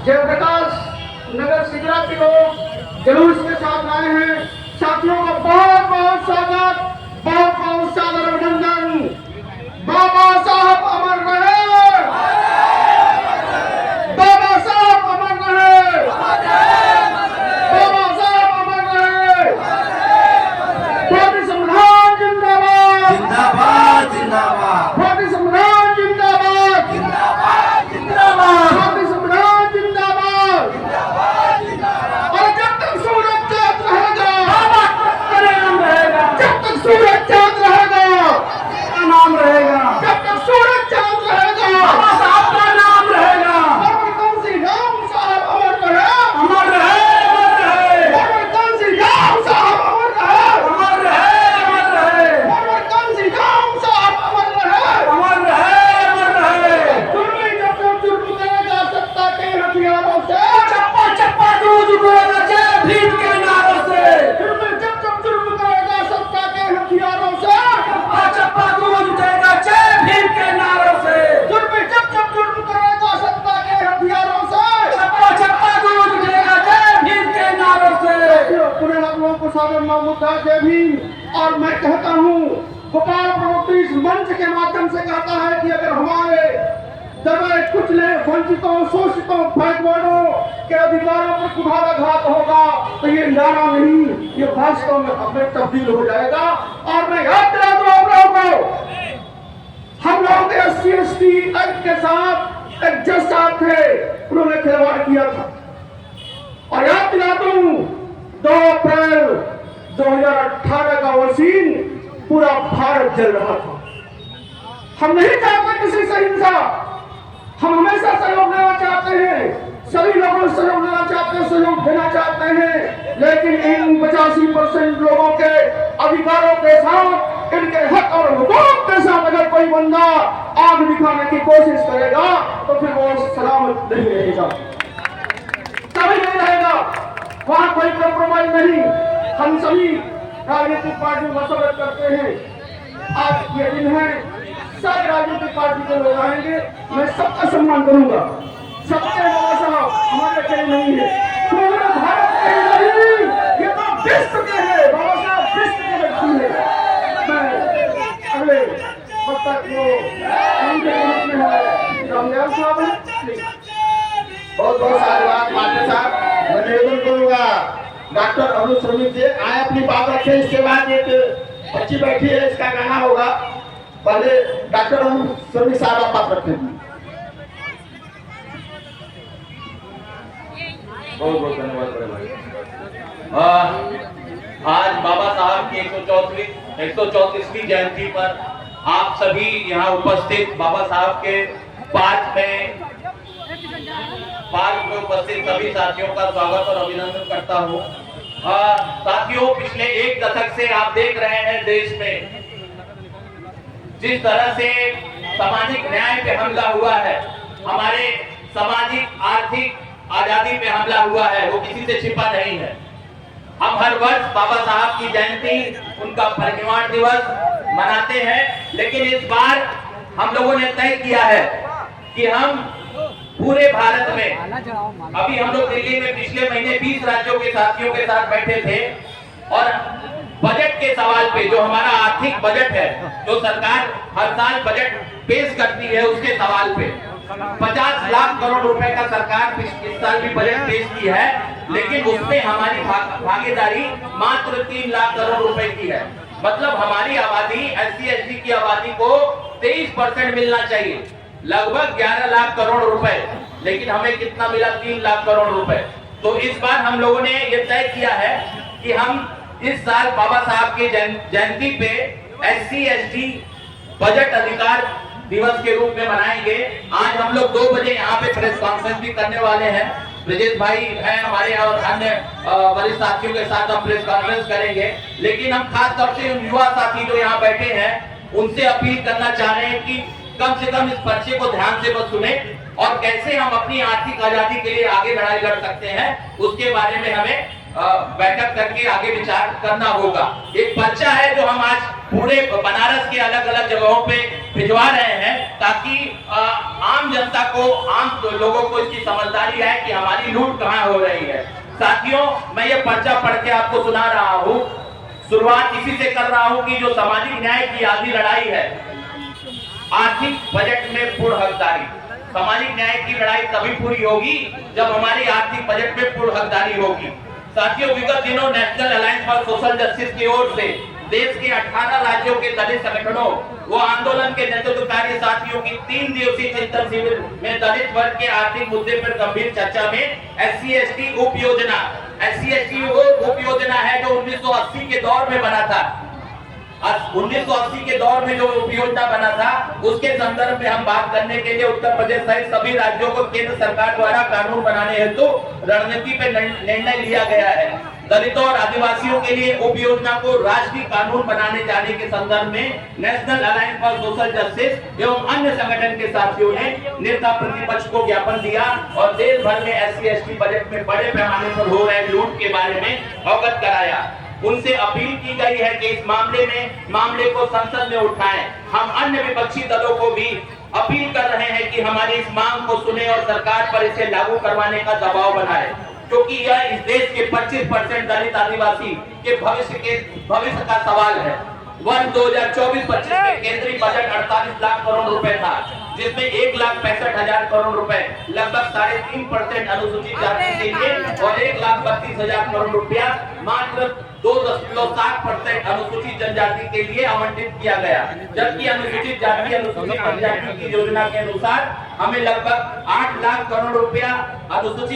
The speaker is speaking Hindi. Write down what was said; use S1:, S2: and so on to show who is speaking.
S1: जयप्रकाश नगर सिगरा के लोग जुलूस के साथ आए हैं। साथियों का बहुत बहुत स्वागत, बहुत बहुत सादर अभिनंदन। बाबा साहब अमर रहे, बाबा साहब अमर रहे, बाबा साहब अमर रहे। भारतीय संविधान जिंदाबाद,
S2: जिंदाबाद जिंदाबाद,
S1: भारतीय संविधान जिंदाबाद,
S2: जिंदाबाद जिंदाबाद,
S1: भारतीय संविधान जिंदाबाद। और जब तक सूरज चांद रहेगा, जब तक सूरज चांद रहेगा,
S2: नाम रहेगा,
S1: जब तक सूरज चांद रहेगा,
S2: बाबा साहब का नाम रहेगा।
S1: बाबा कांसी राम साहब अमर रहे,
S2: अमर रहे,
S1: बाबा कांसी राम साहब अमर रहे,
S2: अमर रहे, अमर रहे,
S1: बाबा कांसी राम साहब अमर रहे,
S2: अमर रहे, अमर रहे।
S1: जुर्मी जब तक जुर्म करेगा सत्ता के हथियारों से,
S2: चप्पा चप्पा दूध उड़ेगा जय भीम के नारों से।
S1: जुर्मी जब तक जुर्म करेगा सत्ता के हथियारों से,
S2: चप्पा चप्पा दूध उड़ेगा जय भीम के नारों से।
S1: जुर्मी जब तक जुर्म करेगा सत्ता के हथियारों से।
S2: चप्पा चप्पा दूध उड़ेगा जय भीम के नारों से।
S1: पूरे लोगों को सादर मुद्दा जय भीम। और मैं कहता हूँ, गोपाल प्रवक्ता इस मंच के माध्यम से कहता है कि अगर हमारे दबे कुचले वंचितों शोषितों बैकवर्डों के अधिकारों पर कुठाराघात होगा तो ये नारा नहीं, ये वास्तव में हमें तब्दील हो जाएगा। और मैं याद दिला दूं आप लोगों को, हम लोग SC ST एक्ट के साथ एक जज साहब थे, उन्होंने खिलवाड़ किया था। और याद दिला दूं, 2 अप्रैल 2018 का वो सीन पूरा भारत जल रहा था। हम नहीं चाहते किसी से हिंसा, हम हमेशा सहयोग लेना चाहते हैं, सभी लोगों से सहयोग लेना चाहते हैं, सहयोग देना चाहते हैं। लेकिन इन 85% लोगों के अधिकारों के साथ, इनके हक और हुकूक के साथ अगर कोई बंदा आग दिखाने की कोशिश करेगा तो फिर वो सलामत नहीं रहेगा, सभी नहीं रहेगा, वहां कोई कॉम्प्रोमाइज नहीं। हम सभी राजनीतिक पार्टियों का स्वागत करते हैं। आज ये दिन है, सारी राजनीतिक पार्टी के लोग आएंगे, मैं सबका सम्मान करूंगा। सबके बाबा साहब हमारे अकेले नहीं है, पूरे भारत के नहीं, ये तो विश्व के हैं। बाबा साहब विश्व के व्यक्ति है। मैं अगले वक्त तक वो उनके रूप में है रामदेव साहब है।
S3: बहुत बहुत धन्यवाद मास्टर साहब। मैं निवेदन करूंगा डॉक्टर अरुण श्रमिक जी आए, अपनी बात रखें। इसके बाद एक बच्ची बैठी है, इसका गाना होगा। पहले डॉक्टर अरुण श्रमिक साहब आप बात रखें।
S4: बहुत बहुत धन्यवाद बड़े भाई। आज बाबा साहब की 134वीं जयंती पर आप सभी यहाँ उपस्थित बाबा साहब के पार्क में उपस्थित सभी साथियों का स्वागत और अभिनंदन करता हूँ। साथियों, पिछले 1 दशक से आप देख रहे हैं देश में जिस तरह से सामाजिक न्याय पे हमला हुआ है, हमारे सामाजिक आर्थिक आजादी पे हमला हुआ है, वो किसी से छिपा नहीं है। हम हर वर्ष बाबा साहब की जयंती, उनका परिनिर्वाण दिवस मनाते हैं, लेकिन इस बार हम लोगों ने तय किया है कि हम पूरे भारत में, अभी हम लोग दिल्ली में पिछले महीने 20 राज्यों के साथियों के साथ बैठे थे और बजट के सवाल पे, जो हमारा आर्थिक बजट है, जो सरकार हर साल बजट पेश करती है, उसके सवाल पे 50 लाख करोड़ रुपए का सरकार इस साल भी बजट पेश की है, लेकिन उसमें हमारी भागीदारी मात्र 3 लाख करोड़ रुपए की है। मतलब हमारी आबादी, SC ST की आबादी को 23% मिलना चाहिए, लगभग 11 लाख करोड़ रुपए, लेकिन हमें कितना मिला? 3 लाख करोड़ रुपए। तो इस बार हम लोगों ने ये तय किया है कि हम इस साल बाबा साहब की जयंती पे SC ST बजट अधिकार दिवस के रूप में मनाएंगे। आज हम लोग 2 बजे यहाँ पे प्रेस कॉन्फ्रेंस भी करने वाले हैं। ब्रजेश भाई हैं हमारे और अन्य वरिष्ठ साथियों के साथ हम प्रेस कॉन्फ्रेंस करेंगे। लेकिन हम खास तौर से युवा साथी जो यहाँ बैठे हैं उनसे अपील करना चाह रहे हैं कि कम से कम इस पर्चे को ध्यान से बस सुने और कैसे हम अपनी आर्थिक आजादी के लिए आगे लड़ाई लड़ सकते हैं, उसके बारे में हमें बैठक करके आगे विचार करना होगा। एक पर्चा है जो हम आज पूरे बनारस के अलग अलग जगहों पे भिजवा रहे हैं ताकि आम जनता को, आम लोगों को इसकी समझदारी है कि हमारी लूट कहाँ हो रही है। साथियों, मैं ये पर्चा पढ़ के आपको सुना रहा हूँ। शुरुआत इसी से कर रहा हूँ कि जो सामाजिक न्याय की आधी लड़ाई है, आर्थिक बजट में पूर्ण हकदारी। सामाजिक न्याय की लड़ाई तभी पूरी होगी जब हमारी आर्थिक बजट में पूर्ण हकदारी होगी। साथियों, विगत दिनों national alliance for social justice की ओर से देश के 18 राज्यों के दलित संगठनों व आंदोलन के नेतृत्वकारी साथियों की 3 दिवसीय चिंतन शिविर में दलित वर्ग के आर्थिक मुद्दे पर गंभीर चर्चा में SC/ST उप योजना, SC/ST वो उप योजना है जो 1980 के दौर में बना था। 1980 के दौर में जो उप योजना बना था, उसके संदर्भ में हम बात करने के लिए उत्तर प्रदेश सहित सभी राज्यों को केंद्र सरकार द्वारा कानून बनाने हेतु रणनीति पे निर्णय लिया गया है। दलितों और आदिवासियों के लिए उप योजना को राष्ट्रीय कानून बनाने जाने के संदर्भ में national alliance for social justice एवं अन्य संगठन के साथियों ने नेता प्रतिपक्ष को ज्ञापन दिया और देश भर में SC/ST बजट में बड़े पैमाने पर हो रहे लूट के बारे में अवगत कराया। उनसे अपील की गई है कि इस मामले को संसद में उठाएं। हम अन्य विपक्षी दलों को भी अपील कर रहे हैं कि हमारी इस मांग को सुने और सरकार पर इसे लागू करवाने का दबाव बनाए, क्योंकि यह इस देश के 25% दलित आदिवासी के भविष्य का सवाल है। वर्ष 2024-25 में केंद्रीय बजट 48 लाख करोड़ रुपए था, जिसमें 1,65,000 करोड़ रुपए लगभग 3.5% अनुसूचित जाति के लिए और 1,32,000 करोड़ रुपया मात्र 2.7% अनुसूचित जनजाति के लिए आवंटित किया गया। जबकि अनुसूचित जाति अनुसूचित जनजाति की योजना के अनुसार हमें लगभग 8 लाख करोड़ रुपया अनुसूचित